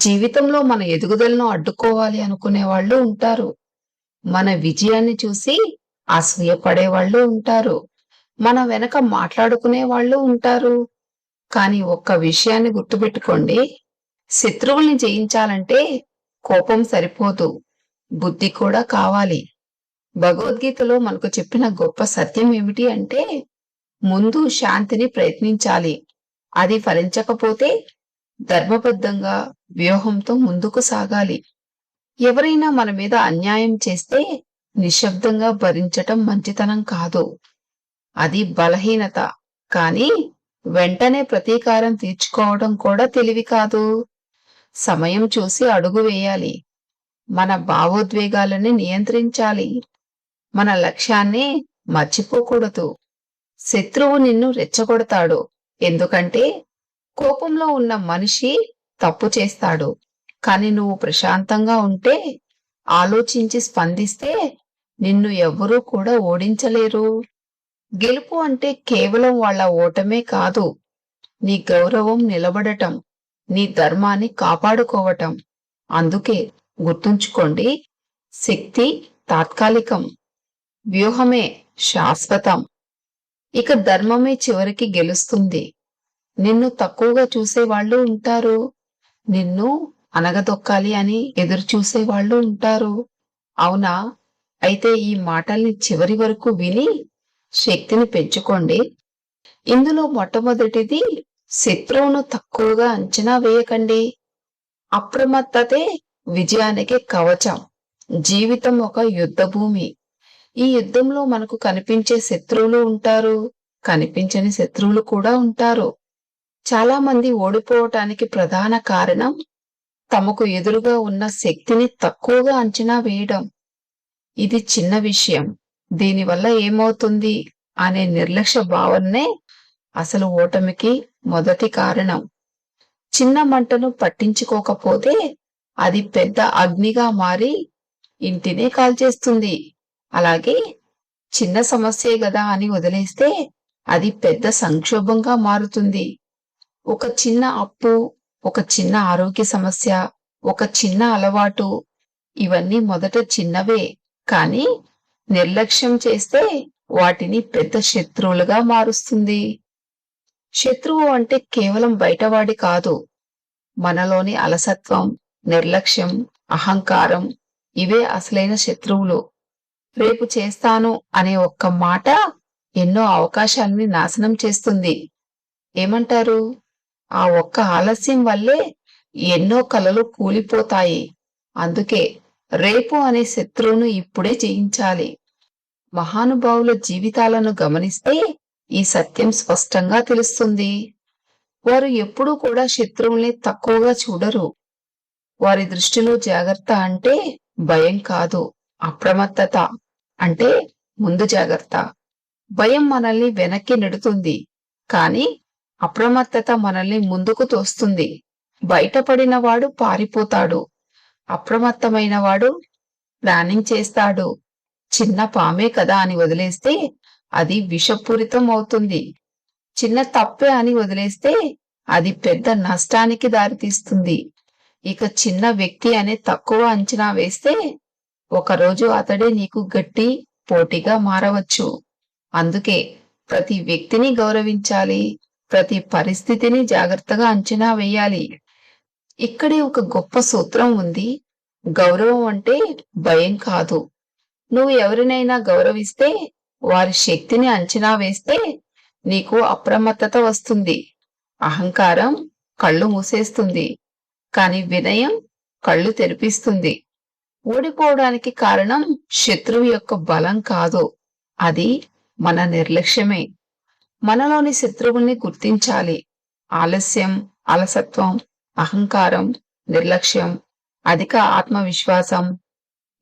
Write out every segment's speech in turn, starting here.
జీవితంలో మన ఎదుగుదలను అడ్డుకోవాలి అనుకునే వాళ్ళు ఉంటారు. మన విజయాన్ని చూసి అసూయపడే వాళ్ళు ఉంటారు. మన వెనక మాట్లాడుకునే వాళ్ళు ఉంటారు. కానీ ఒక్క విషయాన్ని గుర్తుపెట్టుకోండి. శత్రువుల్ని జయించాలంటే కోపం సరిపోదు. బుద్ధి కూడా కావాలి. భగవద్గీతలో మనకు చెప్పిన గొప్ప సత్యం ఏమిటి అంటే, ముందు శాంతిని ప్రయత్నించాలి. అది ఫలించకపోతే ధర్మబద్ధంగా వ్యూహంతో ముందుకు సాగాలి. ఎవరైనా మన మీద అన్యాయం చేస్తే నిశ్శబ్దంగా భరించటం మంచితనం కాదు. అది బలహీనత. కానీ వెంటనే ప్రతీకారం తీర్చుకోవడం కూడా తెలివి కాదు. సమయం చూసి అడుగు వేయాలి. మన భావోద్వేగాలని నియంత్రించాలి. మన లక్ష్యాన్ని మర్చిపోకూడదు. శత్రువు నిన్ను రెచ్చగొడతాడు. ఎందుకంటే కోపంలో ఉన్న మనిషి తప్పు చేస్తాడు. కాని నువ్వు ప్రశాంతంగా ఉంటే, ఆలోచించి స్పందిస్తే నిన్ను ఎవ్వరూ కూడా ఓడించలేరు. గెలుపు అంటే కేవలం వాళ్ళ ఓటమే కాదు. నీ గౌరవం నిలబడటం, నీ ధర్మాన్ని కాపాడుకోవటం. అందుకే గుర్తుంచుకోండి, శక్తి తాత్కాలికం, వ్యూహమే శాశ్వతం. ఇక ధర్మమే చివరికి గెలుస్తుంది. నిన్ను తక్కువగా చూసేవాళ్ళు ఉంటారు. నిన్ను అనగదొక్కాలి అని ఎదురుచూసే వాళ్ళు ఉంటారు. అవునా? అయితే ఈ మాటల్ని చివరి వరకు విని శక్తిని పెంచుకోండి. ఇందులో మొట్టమొదటిది, శత్రువును తక్కువగా అంచనా వేయకండి. అప్రమత్తతే విజయానికి కవచం. జీవితం ఒక యుద్ధభూమి. ఈ యుద్ధంలో మనకు కనిపించే శత్రువులు ఉంటారు, కనిపించని శత్రువులు కూడా ఉంటారు. చాలా మంది ఓడిపోవటానికి ప్రధాన కారణం తమకు ఎదురుగా ఉన్న శక్తిని తక్కువగా అంచనా వేయడం. ఇది చిన్న విషయం, దీనివల్ల ఏమవుతుంది అనే నిర్లక్ష్య భావనే అసలు ఓటమికి మొదటి కారణం. చిన్న మంటను పట్టించుకోకపోతే అది పెద్ద అగ్నిగా మారి ఇంటినే కాల్చేస్తుంది. అలాగే చిన్న సమస్యే గదా అని వదిలేస్తే అది పెద్ద సంక్షోభంగా మారుతుంది. ఒక చిన్న అప్పు, ఒక చిన్న ఆరోగ్య సమస్య, ఒక చిన్న అలవాటు, ఇవన్నీ మొదట చిన్నవే. కానీ నిర్లక్ష్యం చేస్తే వాటిని పెద్ద శత్రువులుగా మారుస్తుంది. శత్రువు అంటే కేవలం బయటవాడి కాదు. మనలోని అలసత్వం, నిర్లక్ష్యం, అహంకారం, ఇవే అసలైన శత్రువులు. రేపు చేస్తాను అనే ఒక్క మాట ఎన్నో అవకాశాలని నాశనం చేస్తుంది. ఏమంటారు? ఆ ఒక్క ఆలస్యం వల్లే ఎన్నో కలలు కూలిపోతాయి. అందుకే రేపు అనే శత్రువును ఇప్పుడే జయించాలి. మహానుభావుల జీవితాలను గమనిస్తే ఈ సత్యం స్పష్టంగా తెలుస్తుంది. వారు ఎప్పుడూ కూడా శత్రువుల్ని తక్కువగా చూడరు. వారి దృష్టిలో జాగ్రత్త అంటే భయం కాదు, అప్రమత్తత అంటే ముందు జాగ్రత్త. భయం మనల్ని వెనక్కి నెడుతుంది, కానీ అప్రమత్తత మనల్ని ముందుకు తోస్తుంది. బయటపడిన వాడు పారిపోతాడు, అప్రమత్తమైన వాడు ప్లానింగ్ చేస్తాడు. చిన్న పామే కదా అని వదిలేస్తే అది విషపూరితం అవుతుంది. చిన్న తప్పే అని వదిలేస్తే అది పెద్ద నష్టానికి దారితీస్తుంది. ఇక చిన్న వ్యక్తి అనే తక్కువ అంచనా వేస్తే ఒకరోజు అతడే నీకు గట్టి పోటీగా మారవచ్చు. అందుకే ప్రతి వ్యక్తిని గౌరవించాలి, ప్రతి పరిస్థితిని జాగ్రత్తగా అంచనా వేయాలి. ఇక్కడే ఒక గొప్ప సూత్రం ఉంది. గౌరవం అంటే భయం కాదు. నువ్వు ఎవరినైనా గౌరవిస్తే, వారి శక్తిని అంచనా వేస్తే నీకు అప్రమత్తత వస్తుంది. అహంకారం కళ్ళు మూసేస్తుంది, కాని వినయం కళ్ళు తెరిపిస్తుంది. ఓడిపోవడానికి కారణం శత్రువు యొక్క బలం కాదు, అది మన నిర్లక్ష్యమే. మనలోని శత్రువుల్ని గుర్తించాలి. ఆలస్యం, అలసత్వం, అహంకారం, నిర్లక్ష్యం, అధిక ఆత్మవిశ్వాసం,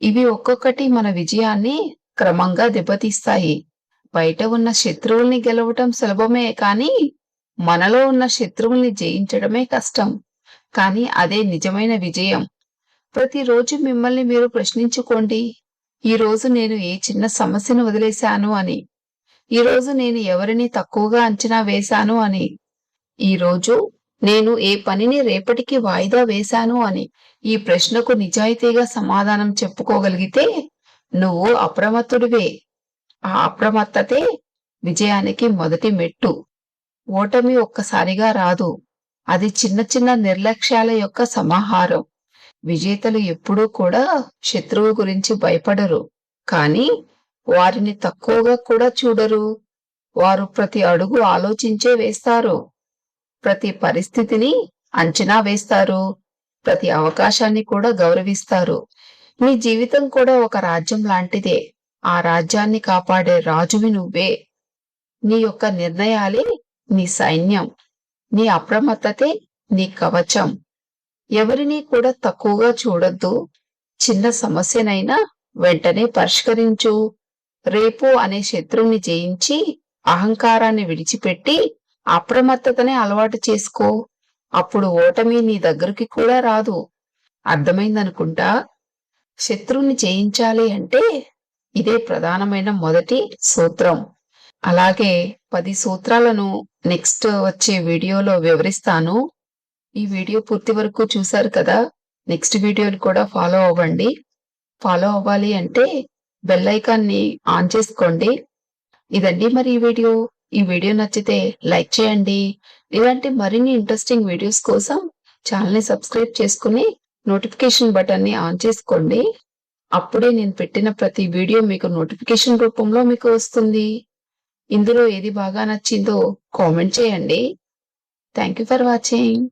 ఇవి ఒక్కొక్కటి మన విజయాన్ని క్రమంగా దెబ్బతీస్తాయి. బయట ఉన్న శత్రువుల్ని గెలవటం సులభమే, కానీ మనలో ఉన్న శత్రువుల్ని జయించడమే కష్టం. కానీ అదే నిజమైన విజయం. ప్రతిరోజు మిమ్మల్ని మీరు ప్రశ్నించుకోండి, ఈరోజు నేను ఏ చిన్న సమస్యను వదిలేశాను అని. ఈరోజు నేను ఎవరిని తక్కువగా అంచనా వేశాను అని. ఈరోజు నేను ఏ పనిని రేపటికి వాయిదా వేశాను అని ఈ ప్రశ్నకు నిజాయితీగా సమాధానం చెప్పుకోగలిగితే నువ్వు అప్రమత్తుడివే. ఆ అప్రమత్తతే విజయానికి మొదటి మెట్టు. ఓటమి ఒక్కసారిగా రాదు. అది చిన్న చిన్న నిర్లక్ష్యాల యొక్క సమాహారం. విజేతలు ఎప్పుడూ కూడా శత్రువు గురించి భయపడరు. కానీ వారిని తక్కువగా కూడా చూడరు. వారు ప్రతి అడుగు ఆలోచించే వేస్తారు. ప్రతి పరిస్థితిని అంచనా వేస్తారు. ప్రతి అవకాశాన్ని కూడా గౌరవిస్తారు. నీ జీవితం కూడా ఒక రాజ్యం లాంటిదే. ఆ రాజ్యాన్ని కాపాడే రాజువి నువ్వే. నీ యొక్క నిర్ణయాలే నీ సైన్యం. నీ అప్రమత్తతే నీ కవచం. ఎవరినీ కూడా తక్కువగా చూడొద్దు. చిన్న సమస్యనైనా వెంటనే పరిష్కరించు. రేపు అనే శత్రువుని జయించి అహంకారాన్ని విడిచిపెట్టి అప్రమత్తతనే అలవాటు చేసుకో. అప్పుడు ఓటమి నీ దగ్గరికి కూడా రాదు. అర్థమైందనుకుంటా. శత్రువుని జయించాలి అంటే ఇదే ప్రధానమైన మొదటి సూత్రం. అలాగే 10 సూత్రాలను నెక్స్ట్ వచ్చే వీడియోలో వివరిస్తాను. ఈ వీడియో పూర్తి వరకు చూశారు కదా. నెక్స్ట్ వీడియోని కూడా ఫాలో అవ్వండి. ఫాలో అవ్వాలి అంటే బెల్ ఐకాన్ని ఆన్ చేసుకోండి. ఇదండి మరి ఈ వీడియో నచ్చితే లైక్ చేయండి. ఇలాంటి మరిన్ని ఇంట్రెస్టింగ్ వీడియోస్ కోసం ఛానల్ని సబ్స్క్రైబ్ చేసుకుని నోటిఫికేషన్ బటన్ని ఆన్ చేసుకోండి. అప్పుడే నేను పెట్టిన ప్రతి వీడియో మీకు నోటిఫికేషన్ రూపంలో మీకు వస్తుంది. ఇందులో ఏది బాగా నచ్చిందో కామెంట్ చేయండి. Thank you for watching.